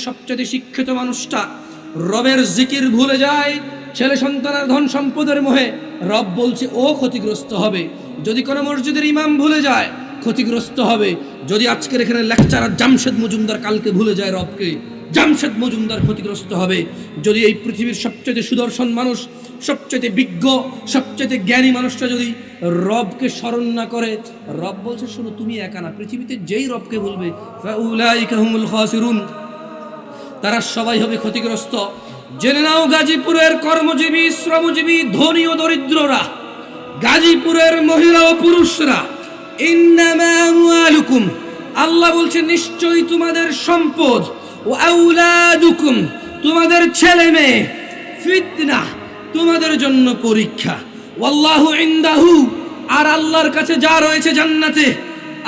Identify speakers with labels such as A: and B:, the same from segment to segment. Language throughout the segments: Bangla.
A: সবচেয়ে শিক্ষিত মানুষটা রবের জিকির ভুলে যায়, ছেলে সন্তানের ধন সম্পদের মোহে রব বলছে ও ক্ষতিগ্রস্ত হবে। যদি কোনো মসজিদের ইমাম ভুলে যায় ক্ষতিগ্রস্ত হবে। যদি আজকের এখানে লেকচারার জামশেদ মজুমদার কালকে ভুলে যায় রবকে, জামশেদ মজুমদার ক্ষতিগ্রস্ত হবে। যদি এই পৃথিবীর সবচেয়ে সুদর্শন মানুষ, সবচেয়ে বিজ্ঞ, সবচেয়ে জ্ঞানী মানুষটা যদি রবকে স্মরণ না করে, রব বলছে শোনো তুমি একা না, পৃথিবীতে যেই রবকে বলবে ফাউলাইকা হুমুল খাসিরুন, তারা সবাই হবে ক্ষতিগ্রস্ত। জেনে নাও গাজীপুরের কর্মজীবী, শ্রমজীবী, ধনী ও দরিদ্ররা, গাজীপুরের মহিলা ও পুরুষরা, ইন্নামা আমওয়ালুকুম, আল্লাহ বলছে নিশ্চয়ই তোমাদের সম্পদ, ও আওলাদুকুম, তোমাদের ছেলে মেয়ে, ফিতনা, তোমাদের জন্য পরীক্ষা, ওয়াল্লাহু ইনদাহু, আর আল্লাহর কাছে যা রয়েছে জান্নাতে,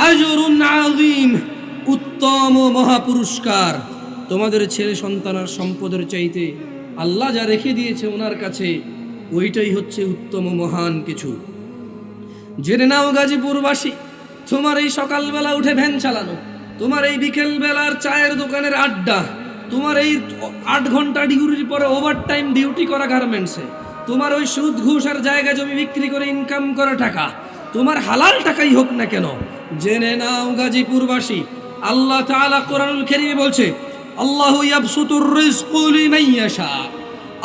A: আজরুন আযীম, উত্তম ও মহা পুরস্কার। তোমাদের ছেলে সন্তান আর সম্পদের চাইতে আল্লাহ যা রেখে দিয়েছে ওনার কাছে, ওইটাই হচ্ছে উত্তম ও মহান কিছু। জেনে নাও গাজীপুরবাসী, তোমার এই সকালবেলা উঠে ভ্যান চালানো, তোমার এই বিকেল বেলার চায়ের দোকানের আড্ডা, তোমার এই 8 ঘন্টা ডিউটির পরে ওভারটাইম ডিউটি করা গার্মেন্টসে, তোমার ওই সুদ ঘুষ আর জায়গা জমি বিক্রি করে ইনকাম করা টাকা, তোমার হালাল টাকাই হোক না কেন, জেনে নাও গাজীপুরবাসী, আল্লাহ তাআলা কোরআনুল কারীমে বলছে আল্লাহু ইয়াবসুতুর রিজকু লিমান ইয়াশা,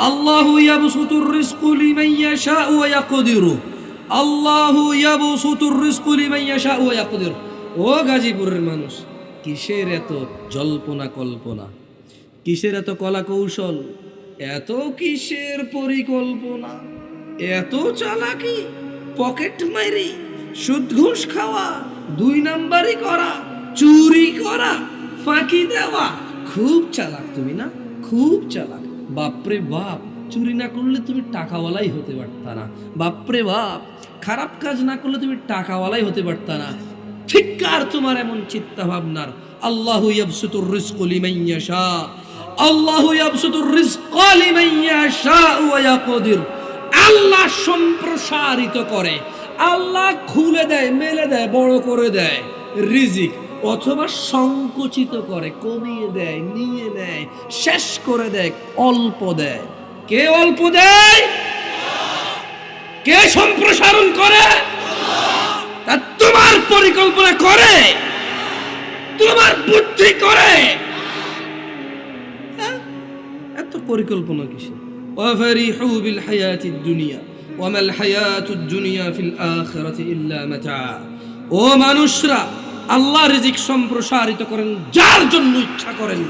A: আল্লাহু ইয়াবসুতুর রিজকু লিমান ইয়াশা ওয়া ইয়াকদিরু, আল্লাহু ইয়াবসুতুর রিজকু লিমান ইয়াশা ওয়া ইয়াকদিরু। ও গাজীপুরের মানুষ, কিসের এত জল্পনা কল্পনা, কিসের এত কলা কৌশল, এত কিসের পরিকল্পনা, এত চালাকি, পকেট মারি, সুদ ঘুষ খাওয়া, 2 নাম্বারি করা, চুরি করা, ফাঁকি দেওয়া, খুব চালাক তুমি না, খুব চালাক। বাপরে বাপ, চুরি না করলে তুমি টাকাওয়ালাই হতে পারতা না, বাপরে বাপ, খারাপ কাজ না করলে তুমি টাকাওয়ালাই হতে পারতা না। ঠিককার তোমার এমন চিন্তা ভাবনার। আল্লাহু ইয়াবসুতুর রিজকা লিমান ইয়াশা, আল্লাহু ইয়াবসুতুর রিজকা লিমান ইয়াশা ওয়া ইয়াকদির, আল্লাহ সম্প্রসারিত করে, আল্লাহ খুলে দেয়, মেলে দেয়, বড় করে দেয় রিজিক, অথবা সংকুচিত করে, কমিয়ে দেয়, নিয়ে নেয়, শেষ করে দেয়, অল্প দেয়। কে অল্প দেয়? কে সম্প্রসারণ করে? তা তোমার পরিকল্পনা করে, তোমার বুদ্ধি করে, এত পরিকল্পনা কিসের? ওয়াফারিহু বিল হায়াতিদ দুনিয়া ওয়া মাল হায়াতুদ দুনিয়া ফিল আখিরাতি ইল্লা মাতা। ও মানুষরা, আল্লাহ রিজিক সম্প্রসারিত করেন যার জন্য ইচ্ছা করেন।